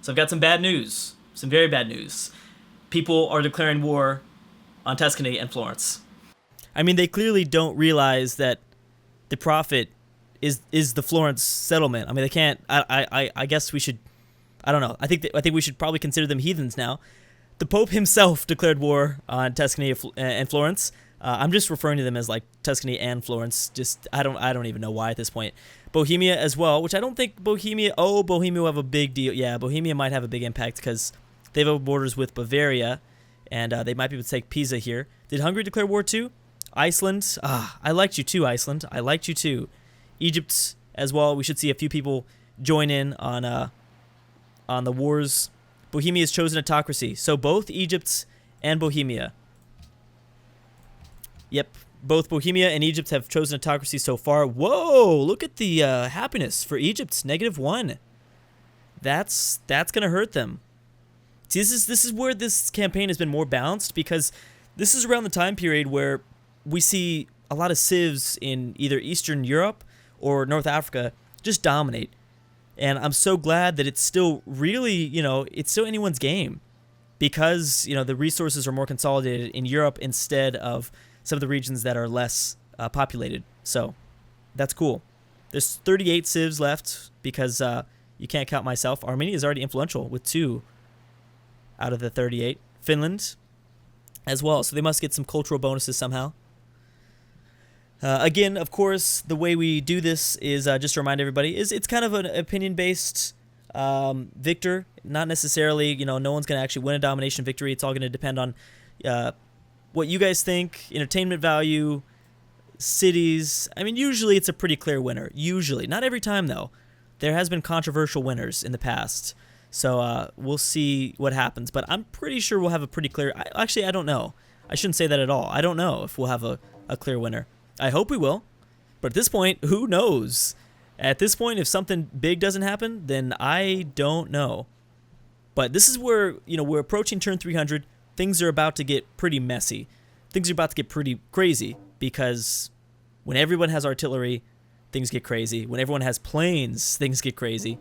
So I've got some bad news. Some very bad news. People are declaring war on Tuscany and Florence. I mean, they clearly don't realize that the profit is the Florence settlement. I mean, they can't. I guess we should. I don't know. I think we should probably consider them heathens now. The Pope himself declared war on Tuscany and Florence. I'm just referring to them as like Tuscany and Florence. Just I don't even know why at this point. Bohemia as well, which I don't think Bohemia. Oh, Bohemia will have a big deal. Yeah, Bohemia might have a big impact because they have borders with Bavaria, and they might be able to take Pisa here. Did Hungary declare war too? Iceland. I liked you too, Iceland. I liked you too. Egypt as well. We should see a few people join in on the wars. Bohemia has chosen autocracy, so both Egypt and Bohemia. Yep, both Bohemia and Egypt have chosen autocracy so far. Whoa, look at the happiness for Egypt, -1. That's gonna hurt them. See, this is where this campaign has been more balanced, because this is around the time period where we see a lot of civs in either Eastern Europe or North Africa just dominate. And I'm so glad that it's still really, it's still anyone's game, because, the resources are more consolidated in Europe instead of some of the regions that are less populated. So that's cool. There's 38 civs left because you can't count myself. Armenia is already influential with 2 out of the 38. Finland as well. So they must get some cultural bonuses somehow. Again, of course, the way we do this is, just to remind everybody, is it's kind of an opinion-based victor. Not necessarily, no one's going to actually win a domination victory. It's all going to depend on what you guys think, entertainment value, cities. I mean, usually it's a pretty clear winner. Usually. Not every time, though. There has been controversial winners in the past. So we'll see what happens. But I'm pretty sure we'll have a pretty clear... Actually, I don't know. I shouldn't say that at all. I don't know if we'll have a clear winner. I hope we will, but at this point, who knows? At this point, if something big doesn't happen, then I don't know. But this is where, we're approaching turn 300. Things are about to get pretty messy. Things are about to get pretty crazy, because when everyone has artillery, things get crazy. When everyone has planes, things get crazy.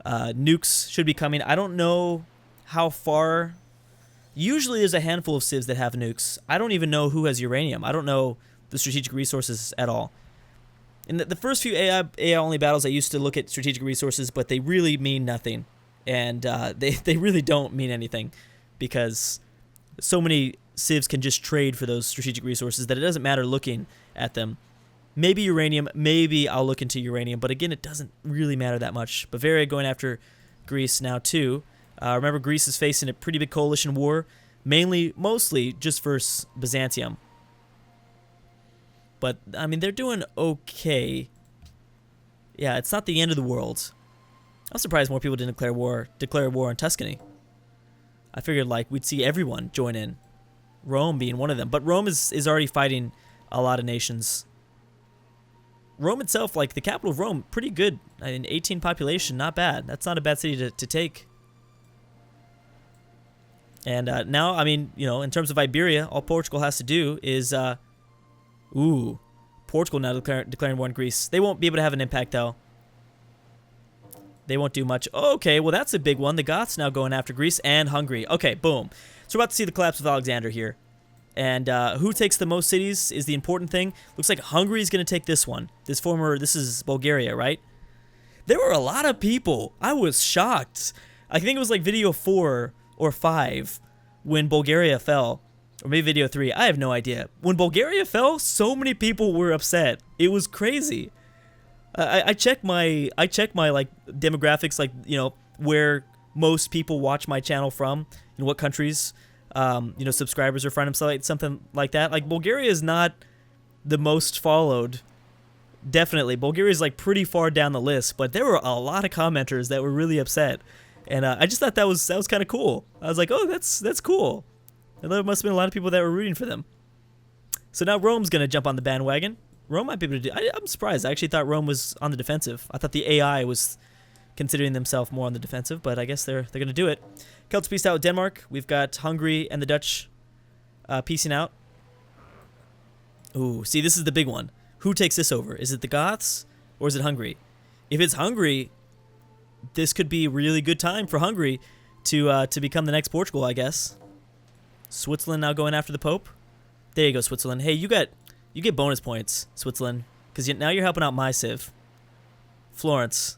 Nukes should be coming. I don't know how far. Usually there's a handful of civs that have nukes. I don't even know who has uranium. I don't know the strategic resources at all. In the first few AI-only battles, I used to look at strategic resources, but they really mean nothing. And they really don't mean anything, because so many civs can just trade for those strategic resources that it doesn't matter looking at them. Maybe uranium, maybe I'll look into uranium, but again, it doesn't really matter that much. Bavaria going after Greece now too. Remember, Greece is facing a pretty big coalition war, mostly just versus Byzantium. But, I mean, they're doing okay. Yeah, it's not the end of the world. I'm surprised more people didn't declare war on Tuscany. I figured, we'd see everyone join in. Rome being one of them. But Rome is already fighting a lot of nations. Rome itself, the capital of Rome, pretty good. I mean, 18 population, not bad. That's not a bad city to take. And now, I mean, in terms of Iberia, all Portugal has to do is... Portugal now declaring war on Greece. They won't be able to have an impact, though. They won't do much. Okay, well, that's a big one. The Goths now going after Greece and Hungary. Okay, boom. So we're about to see the collapse of Alexander here. And who takes the most cities is the important thing. Looks like Hungary is going to take this one. This is Bulgaria, right? There were a lot of people. I was shocked. I think it was video 4 or 5 when Bulgaria fell. Or maybe video 3. I have no idea. When Bulgaria fell, so many people were upset. It was crazy. I check my demographics, where most people watch my channel from, what countries, subscribers are from, something like that. Bulgaria is not the most followed. Definitely, Bulgaria is pretty far down the list, but there were a lot of commenters that were really upset, and I just thought that was kind of cool. I was like, oh, that's cool. And there must have been a lot of people that were rooting for them. So now Rome's going to jump on the bandwagon. Rome might be able to do... I'm surprised. I actually thought Rome was on the defensive. I thought the AI was considering themselves more on the defensive, but I guess they're going to do it. Celts peaced out with Denmark. We've got Hungary and the Dutch piecing out. Ooh, see, this is the big one. Who takes this over? Is it the Goths or is it Hungary? If it's Hungary, this could be a really good time for Hungary to become the next Portugal, I guess. Switzerland now going after the Pope. There you go, Switzerland. Hey, you get bonus points, Switzerland, because now you're helping out my Civ. Florence.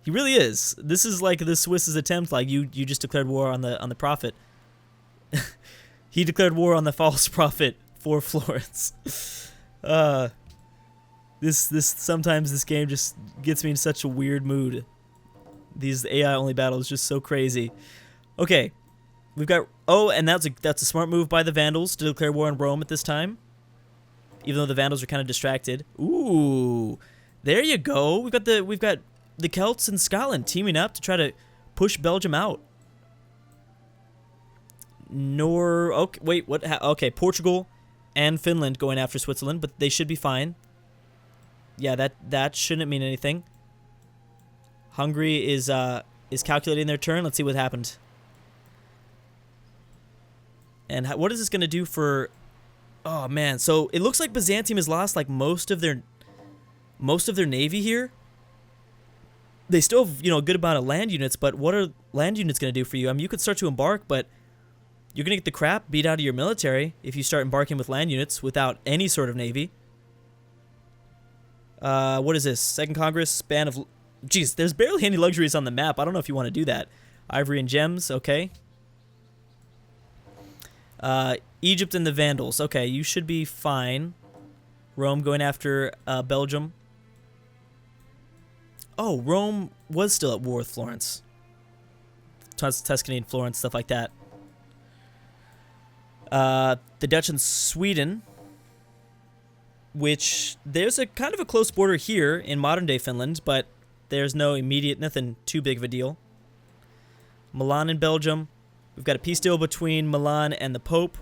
He really is. This is like the Swiss's attempt. Like you just declared war on the prophet. He declared war on the false prophet for Florence. Sometimes this game just gets me in such a weird mood. These AI only battles just so crazy. Okay, we've got and that's a smart move by the Vandals to declare war on Rome at this time. Even though the Vandals are kind of distracted. Ooh, there you go. We've got the Celts and Scotland teaming up to try to push Belgium out. Okay, wait, what? Okay, Portugal and Finland going after Switzerland, but they should be fine. Yeah, that shouldn't mean anything. Hungary is calculating their turn. Let's see what happened. And what is this going to do for? Oh man, so it looks like Byzantium has lost like most of their navy here. They still have, a good amount of land units, but what are land units going to do for you? I mean, you could start to embark, but you're going to get the crap beat out of your military if you start embarking with land units without any sort of navy. What is this? Second Congress, span of... Jeez, there's barely any luxuries on the map. I don't know if you want to do that. Ivory and gems, okay. Egypt and the Vandals. Okay, you should be fine. Rome going after Belgium. Oh, Rome was still at war with Florence. Tuscany and Florence, stuff like that. The Dutch and Sweden, which there's a kind of a close border here in modern-day Finland, but there's nothing too big of a deal. Milan and Belgium. We've got a peace deal between Milan and the Pope.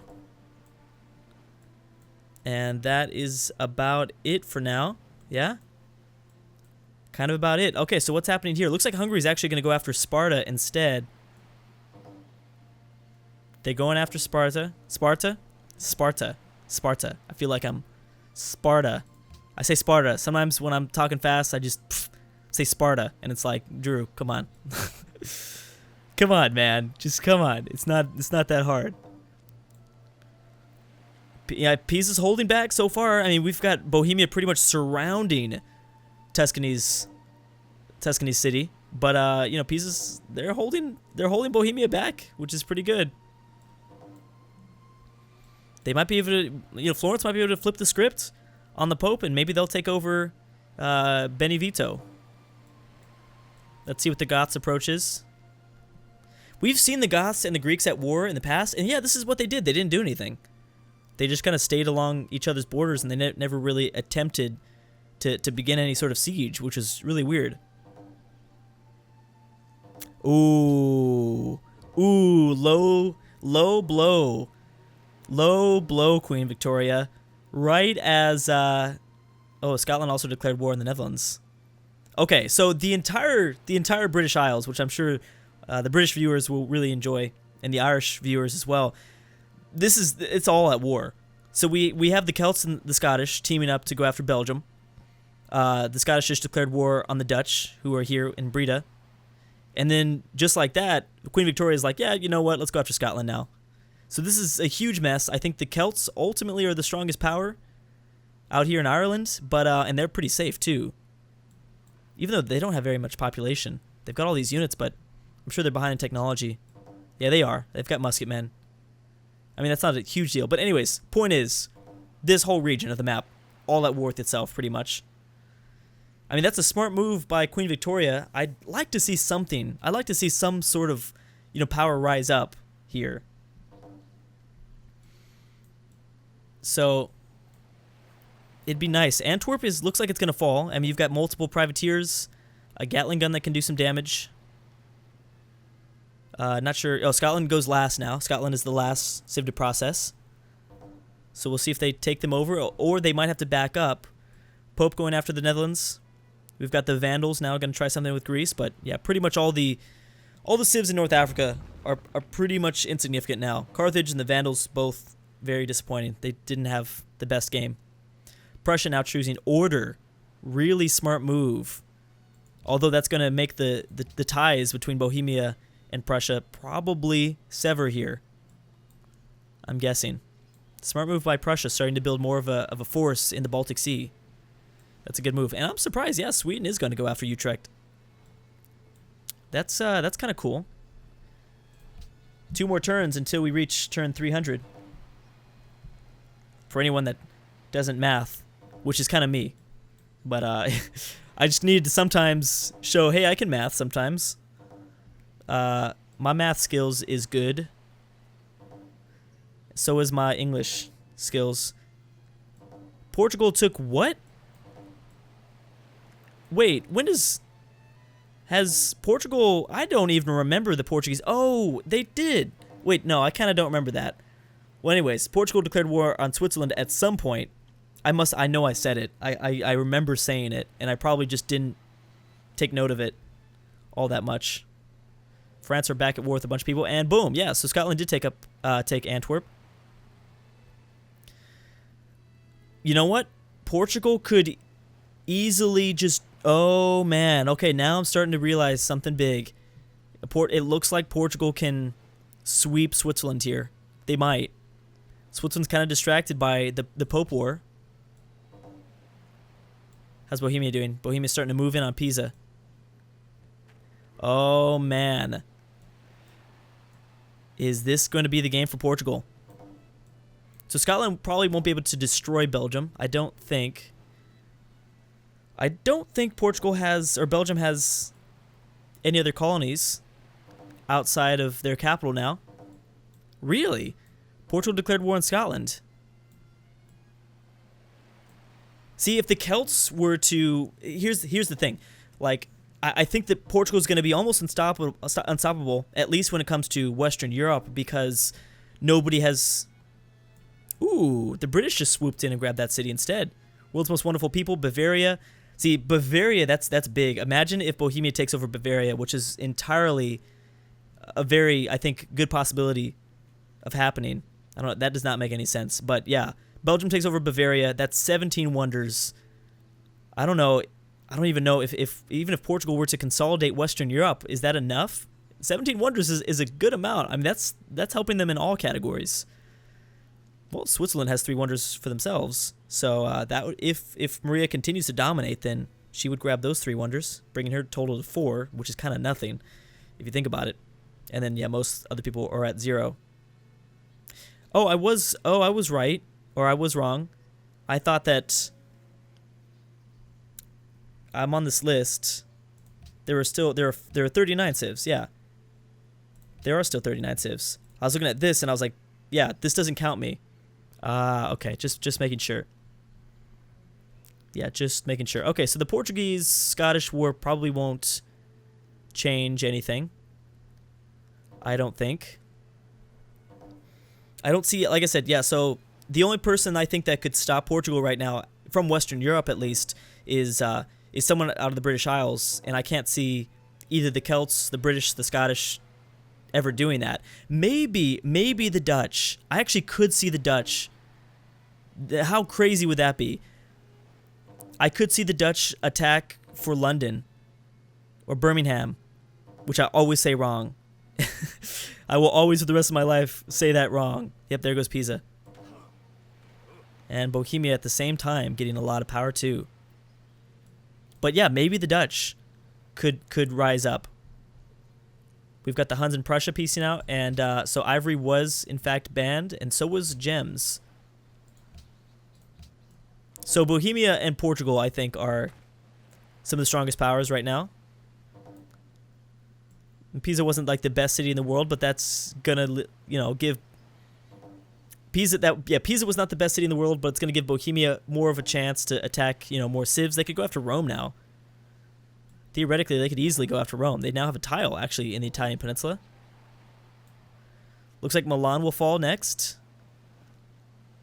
And that is about it for now. Yeah? Kind of about it. Okay, so what's happening here? Looks like Hungary's actually going to go after Sparta instead. They're going after Sparta. Sparta. I feel like I'm Sparta. I say Sparta. Sometimes when I'm talking fast, I just say Sparta. And it's like, Drew, come on. Come on, man. Just come on. It's not that hard. Yeah, Pisa's holding back so far. I mean, we've got Bohemia pretty much surrounding Tuscany's city. But Pisa's they're holding Bohemia back, which is pretty good. They might be able to, Florence might be able to flip the script on the Pope, and maybe they'll take over Benevento. Let's see what the Goths' approach is. We've seen the Goths and the Greeks at war in the past, and yeah, this is what they did. They didn't do anything. They just kind of stayed along each other's borders, and they never really attempted to begin any sort of siege, which is really weird. Ooh, low blow. Low blow, Queen Victoria. Right as, Scotland also declared war on the Netherlands. Okay, so the entire British Isles, which I'm sure the British viewers will really enjoy, and the Irish viewers as well, it's all at war. So we have the Celts and the Scottish teaming up to go after Belgium. The Scottish just declared war on the Dutch, who are here in Breda. And then, just like that, Queen Victoria is like, yeah, you know what, let's go after Scotland now. So this is a huge mess. I think the Celts ultimately are the strongest power out here in Ireland, but and they're pretty safe too. Even though they don't have very much population. They've got all these units, but I'm sure they're behind in technology. Yeah, they are. They've got musketmen. I mean, that's not a huge deal. But anyways, point is, this whole region of the map, all at war with itself, pretty much. I mean, that's a smart move by Queen Victoria. I'd like to see something. I'd like to see some sort of, power rise up here. So, it'd be nice. Antwerp looks like it's going to fall. I mean, you've got multiple privateers, a Gatling gun that can do some damage. Not sure. Oh, Scotland goes last now. Scotland is the last civ to process. So we'll see if they take them over, or they might have to back up. Pope going after the Netherlands. We've got the Vandals now going to try something with Greece, but yeah, pretty much all the civs in North Africa are pretty much insignificant now. Carthage and the Vandals both very disappointing. They didn't have the best game. Prussia now choosing order. Really smart move. Although that's going to make the ties between Bohemia and Prussia probably sever here. I'm guessing. Smart move by Prussia, starting to build more of a force in the Baltic Sea. That's a good move. And I'm surprised, yeah, Sweden is going to go after Utrecht. That's kind of cool. 2 more turns until we reach turn 300. For anyone that doesn't math, which is kind of me. But I just needed to sometimes show, hey, I can math sometimes. My math skills is good. So is my English skills. Portugal took what? Wait, when has Portugal... I don't even remember the Portuguese... Oh, they did. Wait, no, I kind of don't remember that. Well, anyways, Portugal declared war on Switzerland at some point. I know I said it. I remember saying it, and I probably just didn't take note of it all that much. France are back at war with a bunch of people, and boom, yeah, so Scotland did take Antwerp. You know what? Portugal could easily just... Oh, man. Okay, now I'm starting to realize something big. It looks like Portugal can sweep Switzerland here. They might. Switzerland's kind of distracted by the Pope War. How's Bohemia doing? Bohemia's starting to move in on Pisa. Oh, man. Is this going to be the game for Portugal? So Scotland probably won't be able to destroy Belgium. I don't think Portugal has, or Belgium has, any other colonies outside of their capital now. Really? Portugal declared war on Scotland. See, if the Celts were to... Here's the thing. Like, I think that Portugal is going to be almost unstoppable, at least when it comes to Western Europe, because nobody has... Ooh, the British just swooped in and grabbed that city instead. World's most wonderful people, Bavaria. See, Bavaria, that's big. Imagine if Bohemia takes over Bavaria, which is entirely a very, I think, good possibility of happening. I don't know, that does not make any sense. But yeah, Belgium takes over Bavaria. That's 17 wonders. I don't know. I don't even know if even if Portugal were to consolidate Western Europe, is that enough? 17 wonders is a good amount. I mean, that's helping them in all categories. Well, Switzerland has 3 wonders for themselves, so that if Maria continues to dominate, then she would grab those 3 wonders, bringing her total to 4, which is kind of nothing if you think about it. And then yeah, most other people are at 0. I was right, or I was wrong. I thought that I'm on this list. There are 39 civs. Yeah, there are still 39 civs. I was looking at this and I was like, yeah, this doesn't count me. Okay, just making sure. Yeah, just making sure. Okay, so the Portuguese-Scottish War probably won't change anything. I don't think. I don't see, like I said, yeah, so the only person I think that could stop Portugal right now, from Western Europe at least, is someone out of the British Isles, and I can't see either the Celts, the British, the Scottish ever doing that. Maybe the Dutch. I actually could see the Dutch. How crazy would that be? I could see the Dutch attack for London or Birmingham, which I always say wrong. I will always, for the rest of my life, say that wrong. Yep, there goes Pisa. And Bohemia at the same time getting a lot of power too. But yeah, maybe the Dutch could rise up. We've got the Huns and Prussia piecing out, and so ivory was in fact banned, and so was gems. So Bohemia and Portugal, I think, are some of the strongest powers right now. And Pisa wasn't like the best city in the world, but that's gonna, give Pisa Pisa was not the best city in the world, but it's gonna give Bohemia more of a chance to attack, more civs. They could go after Rome now. Theoretically, they could easily go after Rome. They now have a tile, actually, in the Italian peninsula. Looks like Milan will fall next.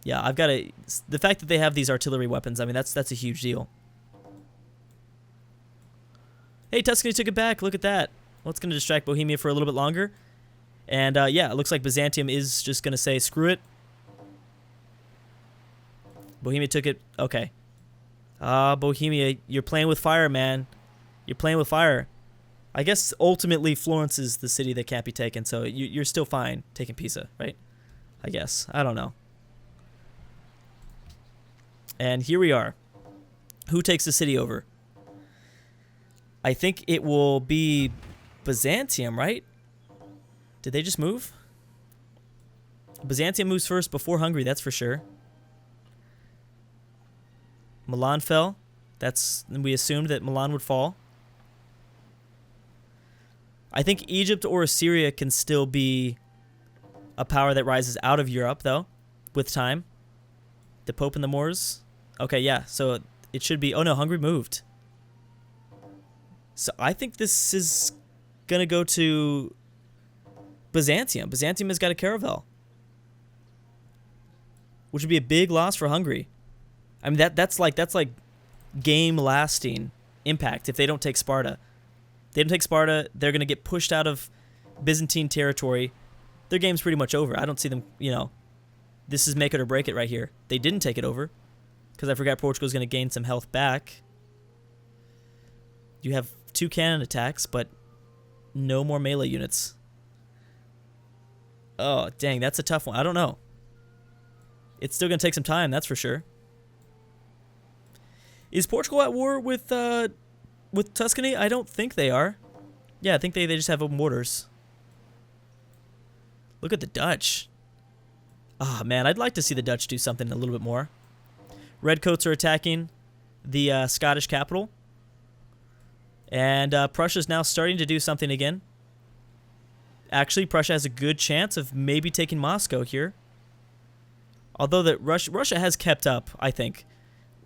Yeah, I've got to... The fact that they have these artillery weapons, I mean, that's a huge deal. Hey, Tuscany took it back. Look at that. Well, it's going to distract Bohemia for a little bit longer. And, yeah, it looks like Byzantium is just going to say, screw it. Bohemia took it. Okay. Bohemia, you're playing with fire, man. You're playing with fire. I guess ultimately Florence is the city that can't be taken, so you're still fine taking Pisa, right? I guess. I don't know. And here we are. Who takes the city over? I think it will be Byzantium, right? Did they just move? Byzantium moves first before Hungary, that's for sure. Milan fell. We assumed that Milan would fall. I think Egypt or Assyria can still be a power that rises out of Europe, though, with time. The Pope and the Moors. Okay, yeah, so it should be... Oh, no, Hungary moved. So I think this is going to go to Byzantium. Byzantium has got a caravel, which would be a big loss for Hungary. I mean, that's like game-lasting impact if they don't take Sparta. If they don't take Sparta, they're going to get pushed out of Byzantine territory. Their game's pretty much over. I don't see them, this is make it or break it right here. They didn't take it over because I forgot Portugal's going to gain some health back. You have 2 cannon attacks, but no more melee units. Oh, dang, that's a tough one. I don't know. It's still going to take some time, that's for sure. Is Portugal at war with Tuscany? I don't think they are. Yeah, I think they just have open borders. Look at the Dutch. Ah, man, I'd like to see the Dutch do something a little bit more. Redcoats are attacking the Scottish capital. And Prussia's now starting to do something again. Actually, Prussia has a good chance of maybe taking Moscow here. Although that Russia has kept up, I think,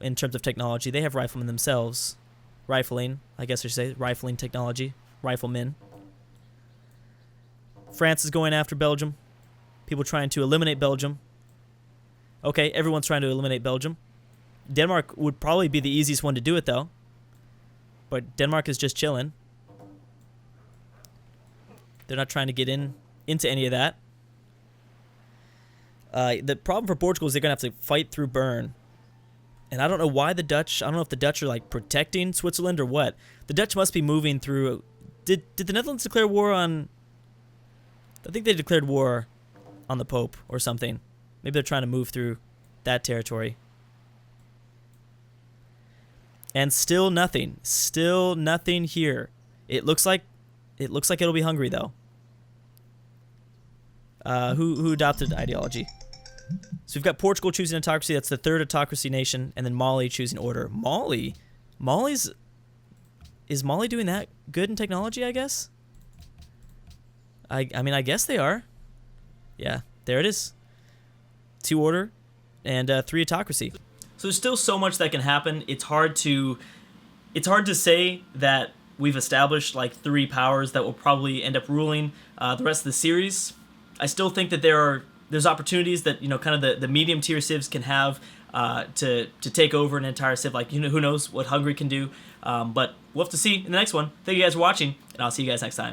in terms of technology. They have riflemen themselves. Rifling, I guess I should say. Rifling technology. Riflemen. France is going after Belgium. People trying to eliminate Belgium. Okay, everyone's trying to eliminate Belgium. Denmark would probably be the easiest one to do it, though. But Denmark is just chilling. They're not trying to get into any of that. The problem for Portugal is they're going to have to fight through Bern. And I don't know why the Dutch... I don't know if the Dutch are, like, protecting Switzerland or what. The Dutch must be moving through... Did the Netherlands declare war on... I think they declared war on the Pope or something. Maybe they're trying to move through that territory. And still nothing. Still nothing here. It looks like it'll be Hungary, though. Who adopted ideology? So we've got Portugal choosing autocracy. That's the 3rd autocracy nation. And then Mali choosing order. Is Mali doing that good in technology, I guess? I mean, I guess they are. Yeah, there it is. 2 order and 3 autocracy. So there's still so much that can happen. It's hard to say that we've established like 3 powers that will probably end up ruling the rest of the series. I still think that there's opportunities that kind of the medium tier civs can have to take over an entire civ. Like who knows what Hungary can do. But we'll have to see in the next one. Thank you guys for watching, and I'll see you guys next time.